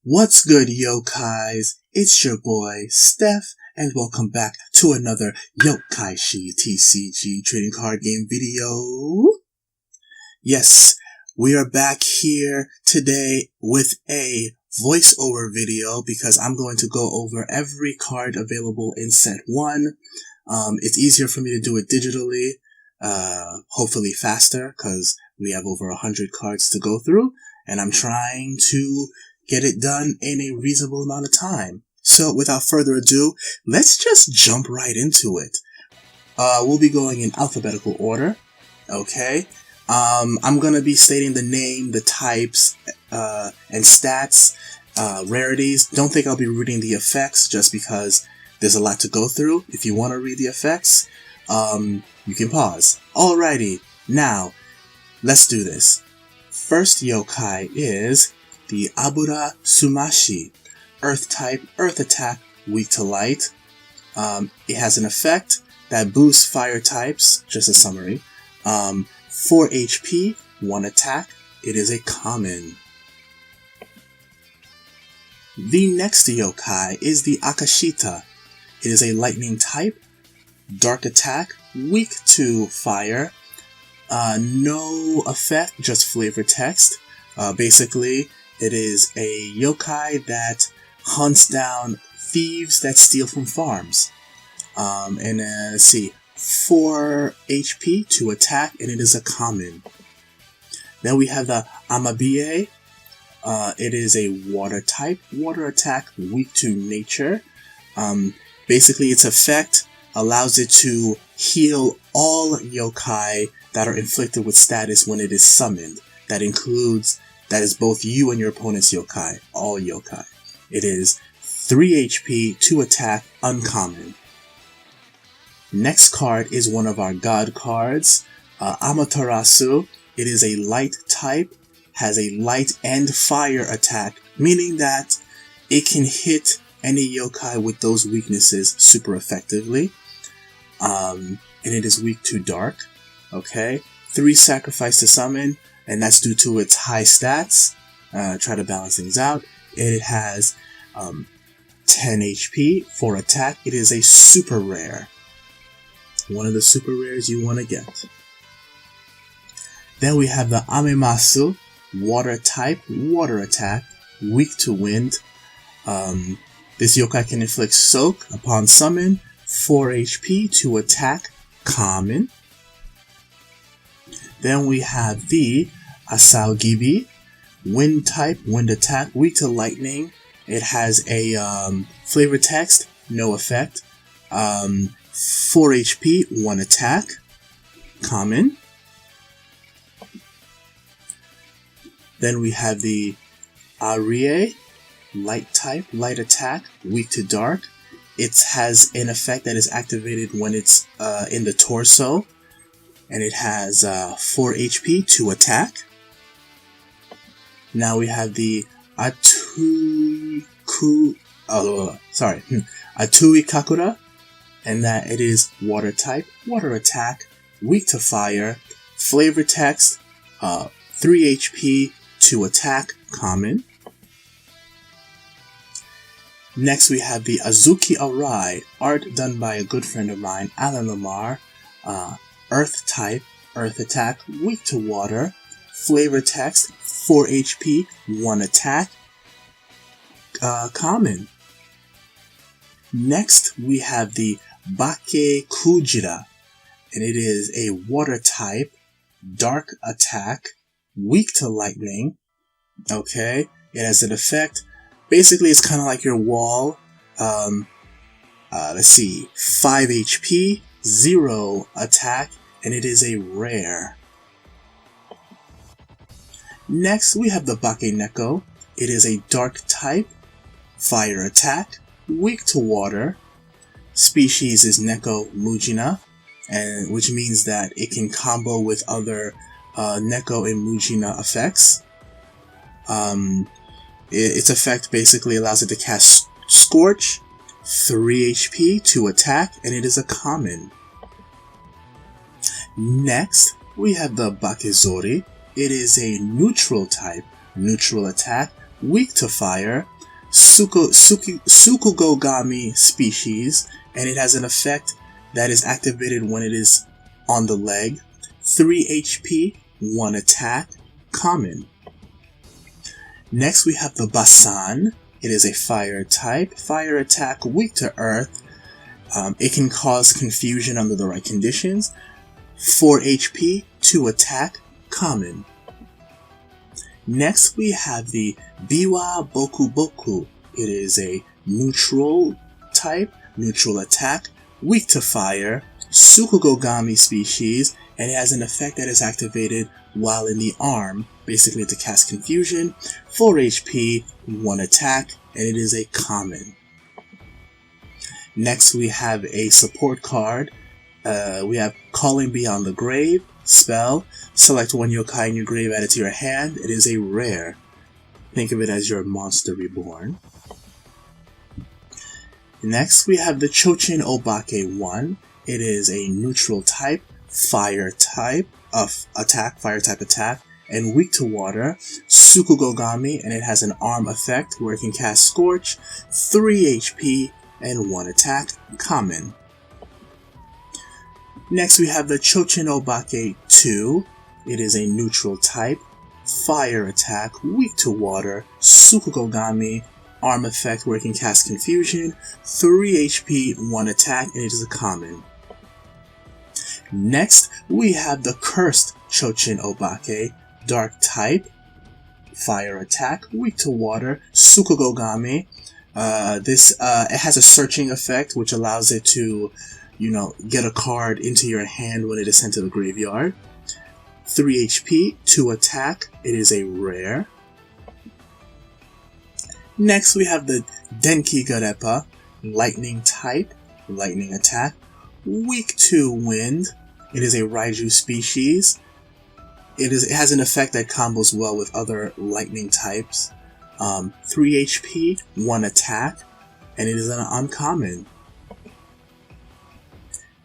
What's good, yokais? It's your boy, Steph, and welcome back to another Yokaishi TCG trading card game video. Yes, we are back here today with a voiceover video because I'm going to go over every card available in set 1. It's easier for me to do it digitally, hopefully faster, because we have over 100 cards to go through, and I'm trying to get it done in a reasonable amount of time. So without further ado, let's just jump right into it. We'll be going in alphabetical order. Okay. I'm gonna be stating the name, the types, and stats, rarities. Don't think I'll be reading the effects just because there's a lot to go through. If you want to read the effects, you can pause. Alrighty, now, let's do this. First yokai is the Abura Sumashi, Earth type, Earth attack, weak to light. It has an effect that boosts fire types, just a summary. 4 HP, 1 attack. It is a common. The next yokai is the Akashita. It is a lightning type, dark attack, weak to fire. No effect, just flavor text. Basically, it is a yokai that hunts down thieves that steal from farms. Let's see, 4 HP to attack, and it is a common. Then we have the Amemasu. It is a water type, water attack, weak to nature. Basically, its effect allows it to heal all yokai that are inflicted with status when it is summoned. That is both you and your opponent's yokai, all yokai. It is 3 HP, 2 attack, uncommon. Next card is one of our god cards, Amaterasu. It is a light type, has a light and fire attack, meaning that it can hit any yokai with those weaknesses super effectively. And it is weak to dark. Okay, 3 sacrifice to summon, and that's due to its high stats. Try to balance things out. It has 10 HP, 4 attack. It is a super rare. One of the super rares you want to get. Then we have the Amemasu, water type, water attack, weak to wind. This yokai can inflict soak upon summon, 4 HP to attack, common. Then we have the Asaogibi, wind type, wind attack, weak to lightning. It has a flavor text, no effect. 4 HP, 1 attack, common. Then we have the Arie, light type, light attack, weak to dark. It has an effect that is activated when it's in the torso, and it has 4 HP to attack. Now we have the Atui Kakura, and that it is water type, water attack, weak to fire, flavor text, 3 HP to attack, common. Next we have the Azuki Arai, art done by a good friend of mine, Alan Lamar. Earth type, earth attack, weak to water, flavor text, 4 HP, 1 attack, common. Next we have the Bakekujira, and it is a water type, dark attack, weak to lightning. Okay, it has an effect. Basically, it's kind of like your wall. Let's see, 5 HP, 0 attack, and it is a rare. Next, we have the Bakeneko. It is a dark type, fire attack, weak to water. Species is Neko Mujina, and which means that it can combo with other Neko and Mujina effects. Its effect basically allows it to cast Scorch, 3 HP to attack, and it is a common. Next, we have the Bakezori. It is a neutral type, neutral attack, weak to fire. Sukugogami species, and it has an effect that is activated when it is on the leg. 3 HP, 1 attack, common. Next we have the Basan. It is a fire type, fire attack, weak to earth. It can cause confusion under the right conditions. 4 HP, 2 attack, common. Next we have the Biwa Boku Boku. It is a neutral type, neutral attack, weak to fire, Sukugogami species, and it has an effect that is activated while in the arm, basically to cast confusion. 4 HP, 1 attack, and it is a common. Next we have a support card. We have Calling Beyond the Grave, spell. Select one yokai in your grave, add it to your hand. It is a rare. Think of it as your monster reborn. Next we have the Chochanobake 1. It is a neutral type, fire type of attack, fire type attack, and weak to water, Sukugogami, and it has an arm effect where it can cast Scorch, 3 HP, and 1 attack, common. Next we have the Chochanobake 2. It is a neutral type, fire attack, weak to water, Sukugogami, arm effect where it can cast confusion, 3 HP, 1 attack, and it is a common. Next we have the Cursed Chochanobake, dark type, fire attack, weak to water, Sukugogami. It has a searching effect which allows it to, get a card into your hand when it is sent to the graveyard. 3 HP, 2 attack, it is a rare. Next we have the DenkiGarepa, lightning type, lightning attack, weak to wind. It is a Raiju species. It has an effect that combos well with other lightning types. 3 HP, 1 attack, and it is an uncommon.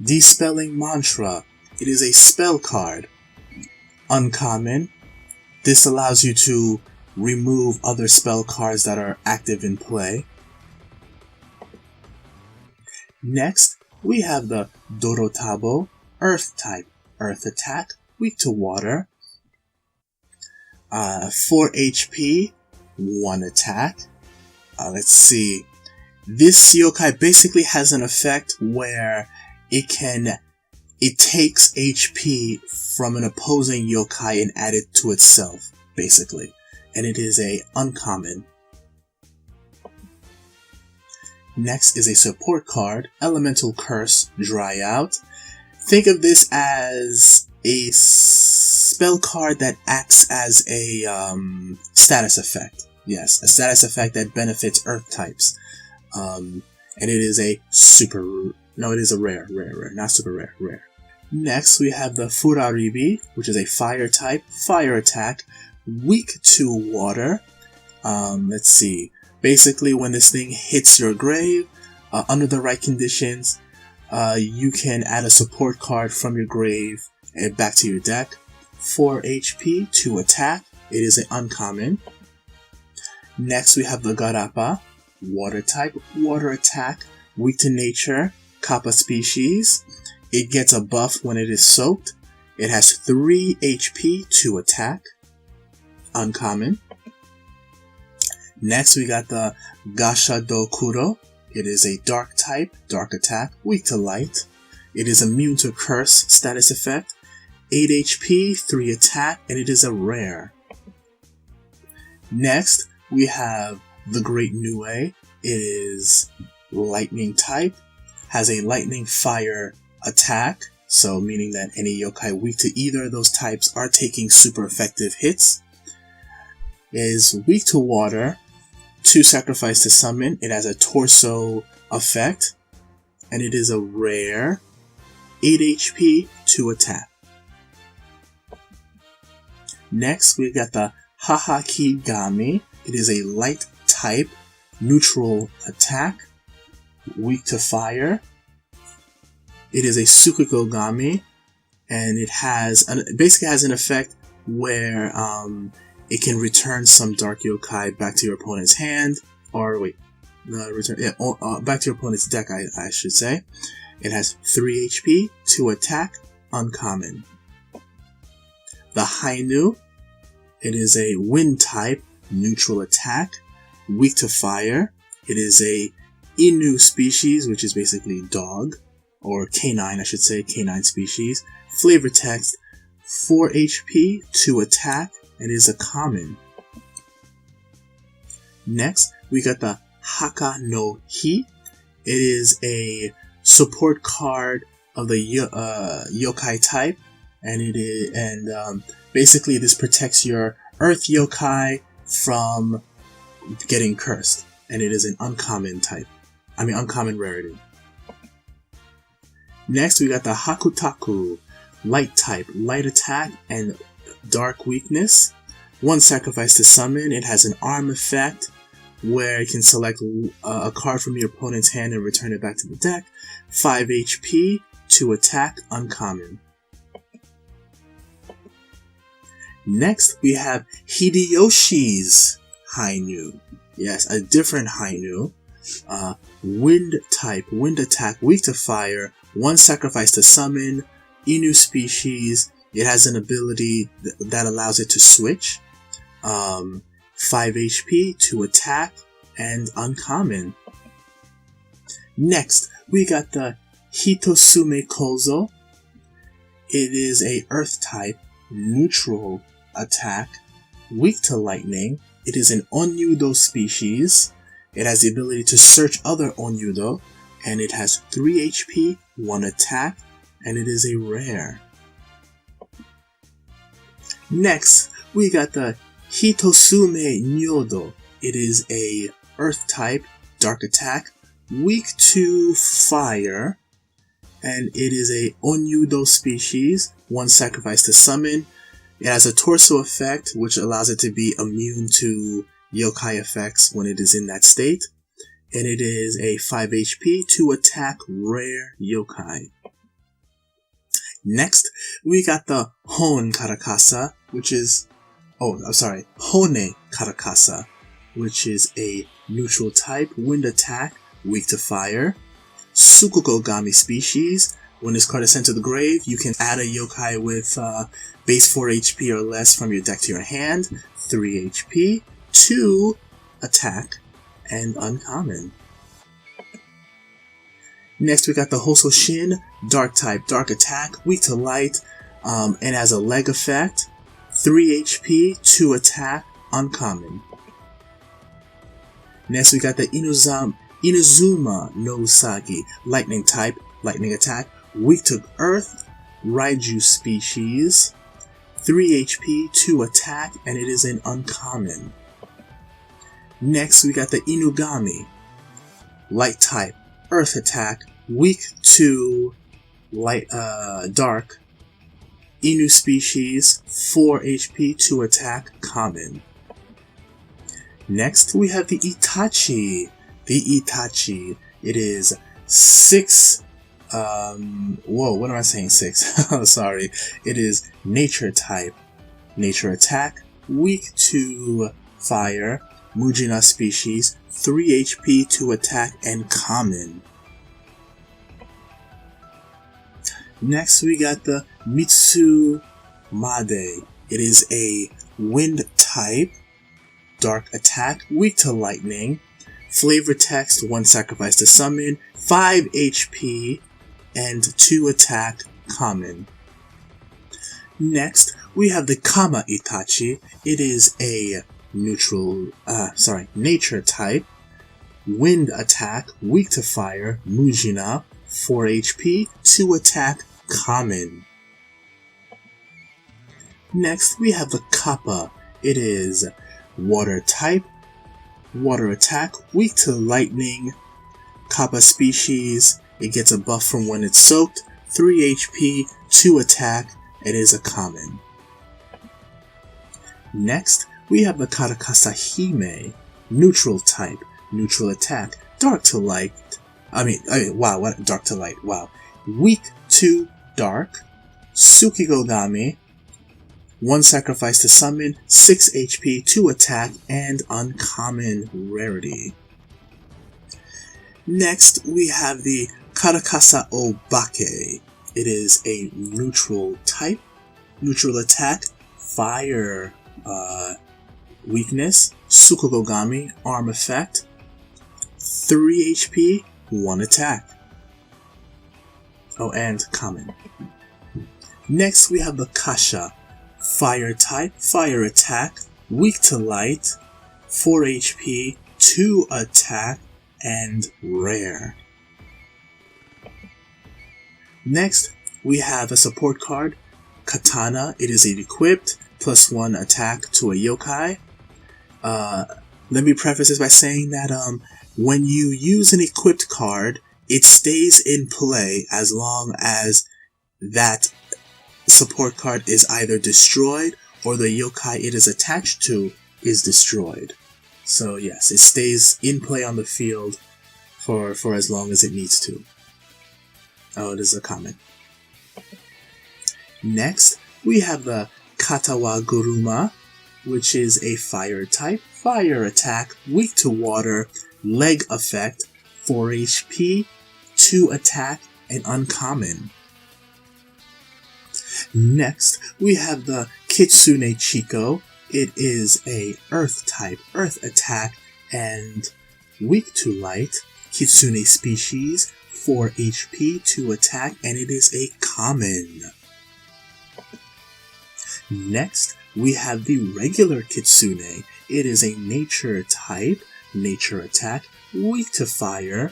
Dispelling Mantra. It is a spell card. Uncommon. This allows you to remove other spell cards that are active in play. Next, we have the Dorotabo, Earth type, Earth attack, weak to water. 4 HP, 1 attack. Let's see. This yokai basically has an effect where it takes HP from an opposing yokai and add it to itself, basically. And it is a uncommon. Next is a support card, Elemental Curse, Dry Out. Think of this as a spell card that acts as a status effect. Yes, a status effect that benefits Earth types. And it is a rare, not super rare, rare. Next, we have the Furaribi, which is a fire type, fire attack, weak to water. Let's see. Basically, when this thing hits your grave, under the right conditions, you can add a support card from your grave and back to your deck. 4 HP, 2 attack. It is an uncommon. Next, we have the Garapa, water type, water attack, weak to nature, Kappa species. It gets a buff when it is soaked. It has 3 HP, 2 attack. Uncommon. Next we got the GashaDokuro. It is a dark type, dark attack, weak to light. It is immune to curse status effect. 8 HP, 3 attack, and it is a rare. Next we have the Great Nue. It is lightning type, has a lightning fire attack, so meaning that any yokai weak to either of those types are taking super effective hits. It is weak to water, 2 sacrifice to summon. It has a torso effect, and it is a rare. 8 HP, 2 attack. Next, we got the Hahakigami. It is a light type, neutral attack, weak to fire. It is a Sukugogami, and it basically has an effect where it can return some dark yokai back to your opponent's hand. or wait, return, yeah, back to your opponent's deck, I should say. It has 3 HP, 2 attack, uncommon. The Hainu, it is a wind type, neutral attack, weak to fire. It is a Inu species, which is basically dog, or canine, I should say, canine species. Flavor text, 4 HP, 2 attack, and is a common. Next, we got the Haka no Hi. It is a support card of the yokai type, and basically this protects your earth yokai from getting cursed, and it is an uncommon type. Uncommon rarity. Next, we got the Hakutaku, light type, light attack, and dark weakness. 1 sacrifice to summon. It has an arm effect, where you can select a card from your opponent's hand and return it back to the deck. 5 HP, 2 attack, uncommon. Next, we have Hideyoshi's Hainu. Yes, a different Hainu. Wind type, wind attack, weak to fire, 1 sacrifice to summon, Inu species. It has an ability that allows it to switch. 5 HP, 2 attack, and uncommon. Next, we got the Hitosume Kozo. It is a earth type, neutral attack, weak to lightning. It is an Onyudo species. It has the ability to search other Onyudo, and it has 3 HP, 1 attack, and it is a rare. Next, we got the Hitosume Nyodo. It is a earth type, dark attack, weak to fire, and it is a Onyudo species, 1 sacrifice to summon. It has a torso effect, which allows it to be immune to yokai effects when it is in that state, and it is a 5 HP, 2 attack, rare yokai. Next, we got the Hone Karakasa, which is Hone Karakasa, which is a neutral type, wind attack, weak to fire. Tsukugogami species. When this card is sent to the grave, you can add a yokai with base 4 HP or less from your deck to your hand. 3 HP, 2 attack, and uncommon. Next, we got the Hososhin, dark type, dark attack, weak to light, and has a leg effect. 3 HP, 2 attack, uncommon. Next, we got the Inuzuma Nosaki, lightning type, lightning attack, weak to earth, Raiju species. 3 HP, 2 attack, and it is an uncommon. Next, we got the Inugami, light type, earth attack, weak to dark, Inu species, 4 HP, 2 attack, common. Next, we have the Itachi. The Itachi. It is 6. What am I saying? 6. Oh, sorry. It is nature type, nature attack, weak to fire, Mujina species, 3 HP, 2 attack, and common. Next, we got the Mitsumade. It is a wind type, dark attack, weak to lightning, flavor text, 1 sacrifice to summon, 5 HP, and 2 attack, common. Next, we have the Kama Itachi. It is a nature type, wind attack, weak to fire, Mujina, 4 HP, 2 attack, common. Next, we have the Kappa. It is water type, water attack, weak to lightning, Kappa species. It gets a buff from when it's soaked, 3 HP, 2 attack, it is a common. Next, we have the Karakasa Hime, neutral type, neutral attack, dark to light, dark to light, wow. Weak to dark, Tsukigogami, 1 sacrifice to summon, 6 HP, 2 attack, and uncommon rarity. Next, we have the Chochanobake. It is a neutral type, neutral attack, fire weakness, Tsukugogami, arm effect, 3 HP, 1 attack. Oh, and common. Next, we have the Kasha. Fire type, fire attack, weak to light, 4 HP, 2 attack, and rare. Next, we have a support card, Katana. It is an equipped, +1 attack to a yokai. Let me preface this by saying that when you use an equipped card, it stays in play as long as that support card is either destroyed or the yokai it is attached to is destroyed. So yes, it stays in play on the field for as long as it needs to. Oh, it is a comment. Next, we have the Katawa Guruma, which is a fire type, fire attack, weak to water, leg effect, 4 HP, 2 attack, and uncommon. Next, we have the Kitsune Chiko. It is a earth type, earth attack, and weak to light, Kitsune species, 4 HP, 2 attack, and it is a common. Next, we have the regular Kitsune. It is a nature type, nature attack, weak to fire,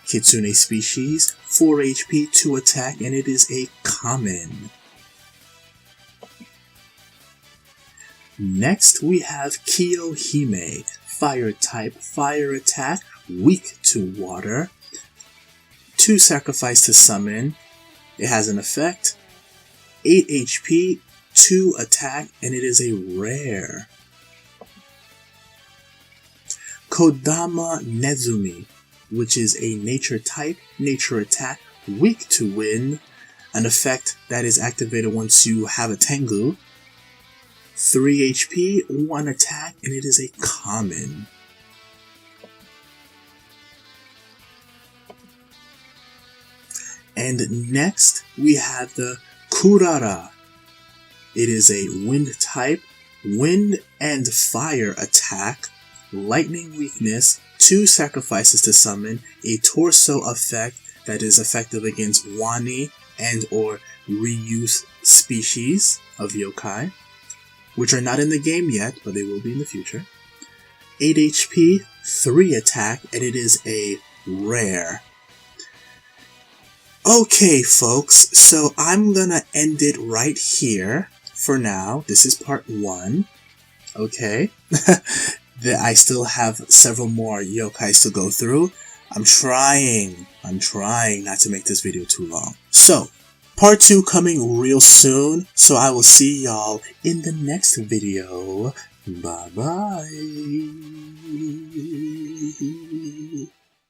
Kitsune species, 4 HP, 2 attack, and it is a common. Next, we have Kiyohime, fire type, fire attack, weak to water, 2 sacrifice to summon. It has an effect, 8 HP, 2 attack, and it is a rare. Kodama Nezumi, which is a nature type, nature attack, weak to wind, an effect that is activated once you have a Tengu, 3 HP, 1 attack, and it is a common. And next, we have the Kurara. It is a wind type, wind and fire attack, lightning weakness, 2 sacrifices to summon, a torso effect that is effective against Wani and or reuse species of yokai, which are not in the game yet, but they will be in the future. 8 HP, 3 attack, and it is a rare. Okay, folks, so I'm gonna end it right here for now. This is part 1. Okay? I still have several more yokais to go through. I'm trying not to make this video too long. So, part 2 coming real soon, so I will see y'all in the next video. Bye bye.